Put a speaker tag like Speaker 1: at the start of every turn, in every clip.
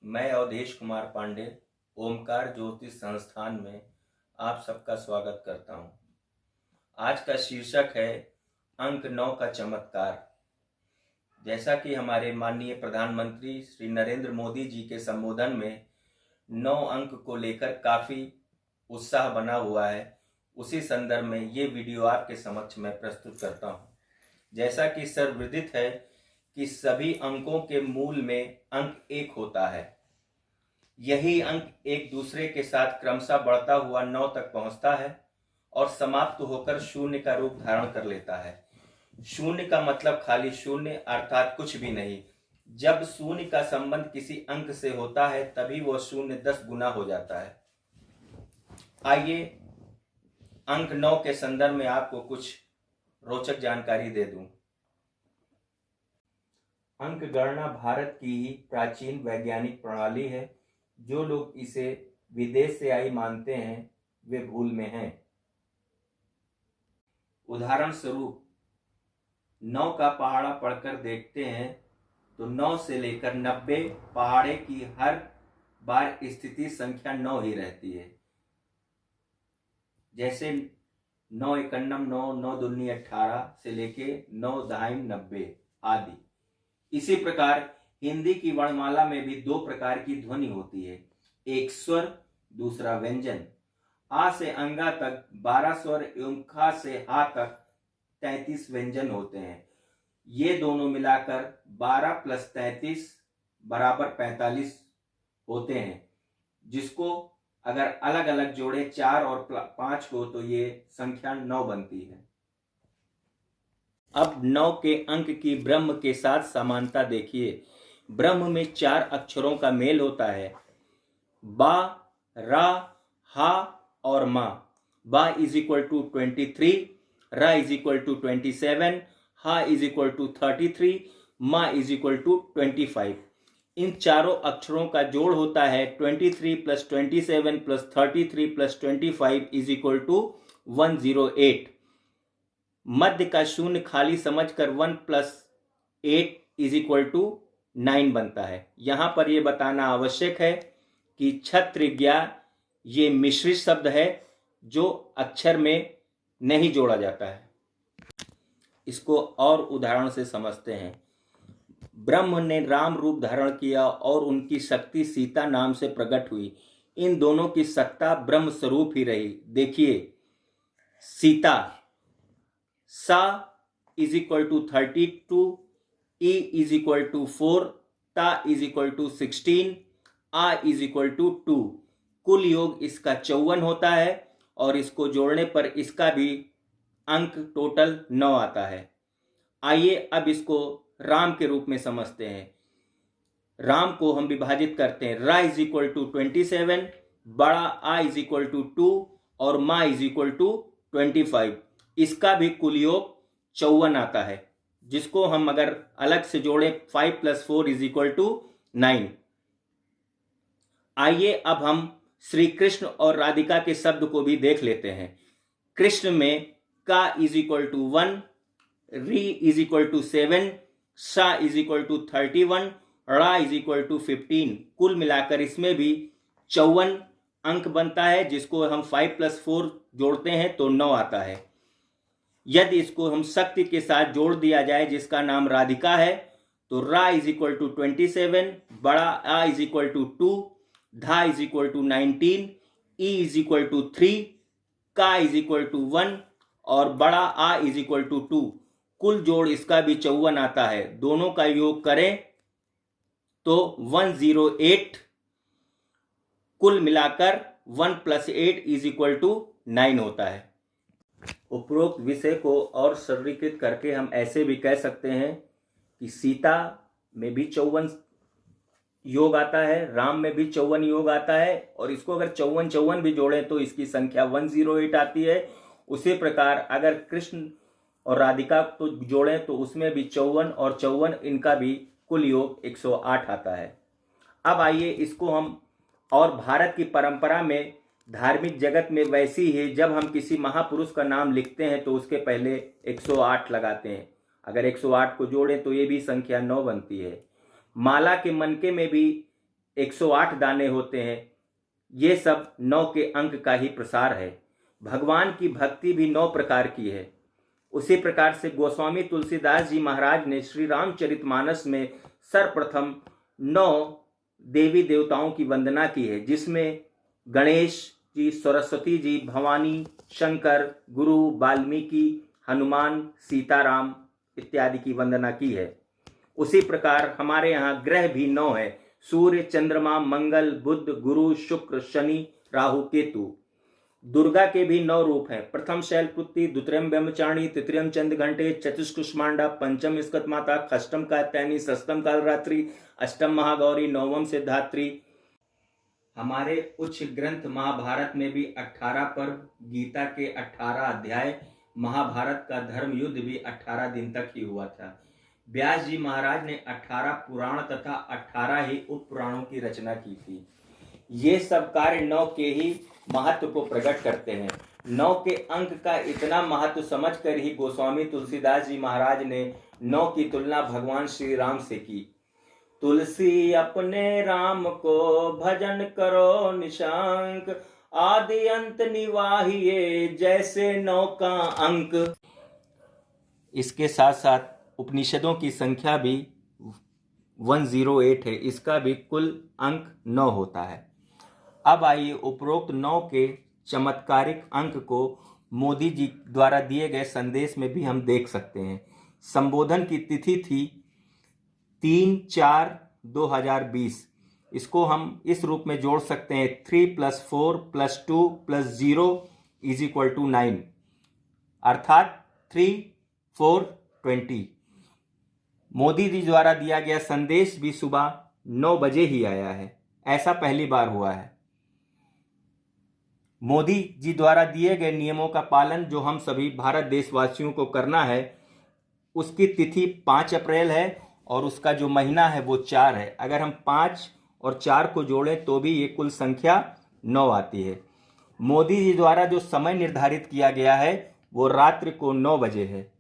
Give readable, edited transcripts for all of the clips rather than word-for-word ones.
Speaker 1: मैं अवधेश कुमार पांडे ओमकार ज्योतिष संस्थान में आप सबका स्वागत करता हूं। आज का शीर्षक है अंक 9 का चमत्कार। जैसा कि हमारे माननीय प्रधानमंत्री श्री नरेंद्र मोदी जी के संबोधन में 9 अंक को लेकर काफ़ी उत्साह बना हुआ है, उसी संदर्भ में ये वीडियो आपके समक्ष मैं प्रस्तुत करता हूं। जैसा कि सर्वविदित है कि सभी अंकों के मूल में अंक 1 होता है। यही अंक एक दूसरे के साथ क्रमशः बढ़ता हुआ 9 तक पहुंचता है और समाप्त होकर शून्य का रूप धारण कर लेता है। शून्य का मतलब खाली शून्य अर्थात कुछ भी नहीं। जब शून्य का संबंध किसी अंक से होता है तभी वह शून्य 10 गुना हो जाता है। आइए अंक 9 के संदर्भ में आपको कुछ रोचक जानकारी दे दूं। अंक गणना भारत की ही प्राचीन वैज्ञानिक प्रणाली है। जो लोग इसे विदेश से आई मानते हैं वे भूल में हैं। उदाहरण स्वरूप 9 का पहाड़ा पढ़कर देखते हैं तो 9 से लेकर 90 पहाड़े की हर बार स्थिति संख्या 9 ही रहती है। जैसे 9 एकन्नम 9, 9 दूनी 18 से लेके 9 दहाइम 90 आदि। इसी प्रकार हिंदी की वर्णमाला में भी 2 प्रकार की ध्वनि होती है, एक स्वर दूसरा व्यंजन। आ से अंगा तक 12 स्वर एवं खा से हा तक 33 व्यंजन होते हैं। ये दोनों मिलाकर 12 + 33 = 45 होते हैं, जिसको अगर अलग अलग जोड़े 4 और 5 को तो ये संख्या 9 बनती है। अब 9 के अंक की ब्रह्म के साथ समानता देखिए। ब्रह्म में 4 अक्षरों का मेल होता है, बा, रा, हा और मा। बा = 23, रा = 27, हा = 33, मा = 25। इन चारों अक्षरों का जोड़ होता है 23 + 27 + 33 + 25 = 108। मध्य का शून्य खाली समझकर 1 + 8 = 9 बनता है। यहां पर यह बताना आवश्यक है कि क्षत्रिज्ञा ये मिश्रित शब्द है जो अक्षर में नहीं जोड़ा जाता है। इसको और उदाहरण से समझते हैं। ब्रह्म ने राम रूप धारण किया और उनकी शक्ति सीता नाम से प्रकट हुई। इन दोनों की सत्ता ब्रह्म स्वरूप ही रही। देखिए, सीता सा = 32, ई = 4, ता = 16, आ = 2। कुल योग इसका 54 होता है और इसको जोड़ने पर इसका भी अंक टोटल 9 आता है। आइए अब इसको राम के रूप में समझते हैं। राम को हम विभाजित करते हैं। रा = 27, बड़ा आ = 2 और मा = 25। इसका भी कुल योग 54 आता है, जिसको हम अगर अलग से जोड़ें 5 + 4 = 9। आइए अब हम श्री कृष्ण और राधिका के शब्द को भी देख लेते हैं। कृष्ण में का = 1, री = 7, सा = 31, रा = 15। कुल मिलाकर इसमें भी 54 अंक बनता है, जिसको हम 5 + 4 जोड़ते हैं तो 9 आता है। यदि इसको हम शक्ति के साथ जोड़ दिया जाए जिसका नाम राधिका है तो रा = 27, बड़ा आ = 2, धा = 19, ई = 3, का = 1 और बड़ा आ = 2। कुल जोड़ इसका भी 54 आता है। दोनों का योग करें तो 108। कुल मिलाकर 1 + 8 = 9 होता है। उपरोक्त विषय को और सरलीकृत करके हम ऐसे भी कह सकते हैं कि सीता में भी 54 योग आता है, राम में भी 54 योग आता है और इसको अगर 54 भी जोड़ें तो इसकी संख्या 108 आती है। उसी प्रकार अगर कृष्ण और राधिका को जोड़ें तो उसमें भी 54 और 54 इनका भी कुल योग 108 आता है। अब आइए इसको हम और भारत की परंपरा में धार्मिक जगत में वैसी ही जब हम किसी महापुरुष का नाम लिखते हैं तो उसके पहले 108 लगाते हैं। अगर 108 को जोड़ें तो ये भी संख्या 9 बनती है। माला के मनके में भी 108 दाने होते हैं। ये सब 9 के अंक का ही प्रसार है। भगवान की भक्ति भी 9 प्रकार की है। उसी प्रकार से गोस्वामी तुलसीदास जी महाराज ने श्री रामचरितमानस में सर्वप्रथम 9 देवी देवताओं की वंदना की है, जिसमें गणेश जी, सरस्वती जी, भवानी, शंकर, गुरु, वाल्मीकि, हनुमान, सीताराम इत्यादि की वंदना की है। उसी प्रकार हमारे यहाँ ग्रह भी 9 है। सूर्य, चंद्रमा, मंगल, बुध, गुरु, शुक्र, शनि, राहु, केतु। दुर्गा के भी 9 रूप हैं। प्रथम शैलपुत्री, द्वितीयम ब्रह्मचारिणी, तृतीयम चंद्रघंटे, चतुष्कुष्मांडा, पंचम स्कंदमाता, षष्ठम कात्यायनी, षष्ठम कालरात्रि, अष्टम महागौरी, नवम सिद्धात्री। हमारे उच्च ग्रंथ महाभारत में भी 18 पर्व, गीता के 18 अध्याय, महाभारत का धर्म युद्ध भी 18 दिन तक ही हुआ था। व्यास जी महाराज ने 18 पुराण तथा 18 ही उप पुराणों की रचना की थी। ये सब कार्य 9 के ही महत्व को प्रकट करते हैं। 9 के अंक का इतना महत्व समझकर ही गोस्वामी तुलसीदास जी महाराज ने 9 की तुलना भगवान श्री राम से की। तुलसी अपने राम को भजन करो निशांक, आदि अंत निवाहिए जैसे 9 का अंक। इसके साथ साथ उपनिषदों की संख्या भी 108 है। इसका भी कुल अंक 9 होता है। अब आइए उपरोक्त 9 के चमत्कारिक अंक को मोदी जी द्वारा दिए गए संदेश में भी हम देख सकते हैं। संबोधन की तिथि थी 3/4/2020। इसको हम इस रूप में जोड़ सकते हैं 3 + 4 + 2 + 0 = 9, अर्थात 3, 4, 20। मोदी जी द्वारा दिया गया संदेश भी सुबह 9 बजे ही आया है। ऐसा पहली बार हुआ है। मोदी जी द्वारा दिए गए नियमों का पालन जो हम सभी भारत देशवासियों को करना है, उसकी तिथि 5 अप्रैल है और उसका जो महीना है वो 4 है। अगर हम 5 और 4 को जोड़ें तो भी ये कुल संख्या 9 आती है। मोदी जी द्वारा जो समय निर्धारित किया गया है वो रात्रि को 9 बजे है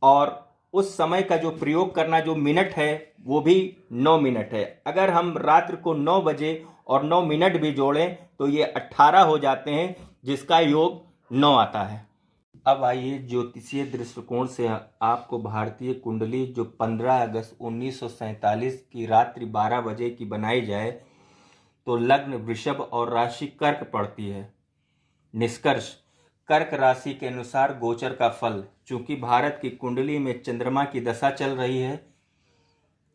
Speaker 1: और उस समय का जो प्रयोग करना जो मिनट है वो भी 9 मिनट है। अगर हम रात्रि को 9 बजे और 9 मिनट भी जोड़ें तो ये 18 हो जाते हैं, जिसका योग 9 आता है। अब आइए ज्योतिषीय दृष्टिकोण से आपको भारतीय कुंडली जो 15 अगस्त 1947 की रात्रि 12 बजे की बनाई जाए तो लग्न वृषभ और राशि कर्क पड़ती है। निष्कर्ष, कर्क राशि के अनुसार गोचर का फल, चूंकि भारत की कुंडली में चंद्रमा की दशा चल रही है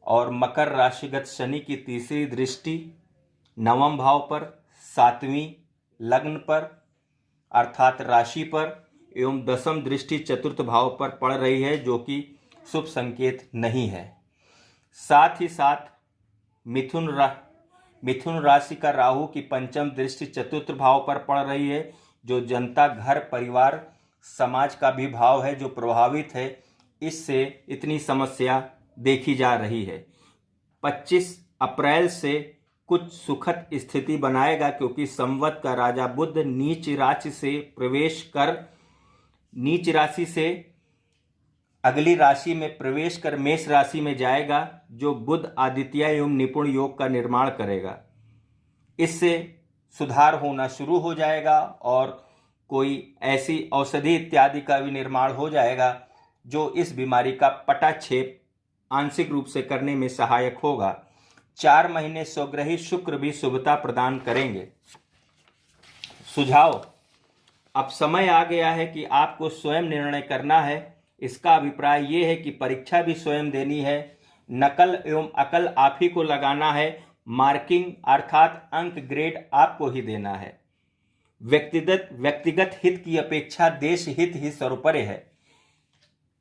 Speaker 1: और मकर राशिगत शनि की तीसरी दृष्टि 9वें भाव पर, 7वीं लग्न पर अर्थात राशि पर एवं 10वीं दृष्टि 4th भाव पर पड़ रही है, जो कि शुभ संकेत नहीं है। साथ ही साथ मिथुन राशि का राहु की 5वीं दृष्टि 4th भाव पर पड़ रही है, जो जनता, घर, परिवार, समाज का भी भाव है जो प्रभावित है। इससे इतनी समस्या देखी जा रही है। 25 अप्रैल से कुछ सुखद स्थिति बनाएगा, क्योंकि संवत का राजा बुध नीच राशि से अगली राशि में प्रवेश कर मेष राशि में जाएगा, जो बुध आदित्य एवं निपुण योग का निर्माण करेगा। इससे सुधार होना शुरू हो जाएगा और कोई ऐसी औषधि इत्यादि का भी निर्माण हो जाएगा जो इस बीमारी का पटाक्षेप आंशिक रूप से करने में सहायक होगा। 4 महीने स्वग्रही शुक्र भी शुभता प्रदान करेंगे। सुझाव, अब समय आ गया है कि आपको स्वयं निर्णय करना है। इसका अभिप्राय ये है कि परीक्षा भी स्वयं देनी है, नकल एवं अकल आप ही को लगाना है, मार्किंग अर्थात अंक ग्रेड आपको ही देना है। व्यक्तिगत हित की अपेक्षा देश हित ही सर्वोपरि है।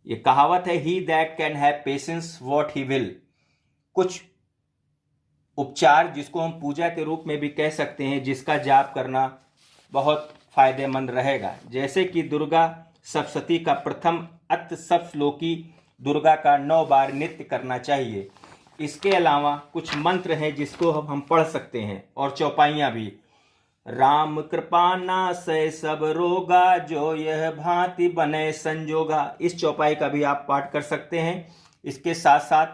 Speaker 1: ये कहावत है, he that can have patience what he will. कुछ उपचार जिसको हम पूजा के रूप में भी कह सकते हैं, जिसका जाप करना बहुत फायदेमंद रहेगा, जैसे कि दुर्गा सप्तशती का प्रथम अत्त सप्तश्लोकी दुर्गा का 9 बार नित्य करना चाहिए। इसके अलावा कुछ मंत्र हैं जिसको हम पढ़ सकते हैं और चौपाइयाँ भी। राम कृपा नासै सब रोगा, जो यह भांति बने संजोगा। इस चौपाई का भी आप पाठ कर सकते हैं। इसके साथ साथ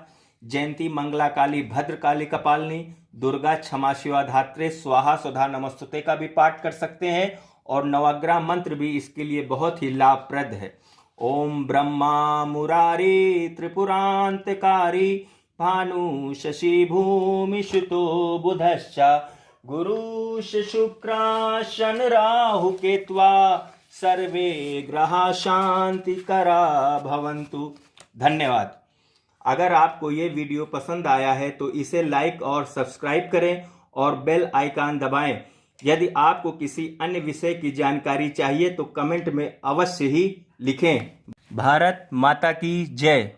Speaker 1: जयंती मंगला काली भद्रकाली कपालिनी दुर्गा क्षमा शिवा धात्रे स्वाहा स्वधा नमस्तुते का भी पाठ कर सकते हैं। और नवग्रह मंत्र भी इसके लिए बहुत ही लाभप्रद है। ओम ब्रह्मा मुरारी त्रिपुरांतकारी भानु शशि भूमि शुतो बुधश्च गुरुश शुक्र शन राहु केत्वा सर्वे ग्रहा शांति करा भवन्तु। धन्यवाद। अगर आपको ये वीडियो पसंद आया है तो इसे लाइक और सब्सक्राइब करें और बेल आइकन दबाएं। यदि आपको किसी अन्य विषय की जानकारी चाहिए तो कमेंट में अवश्य ही लिखें। भारत माता की जय।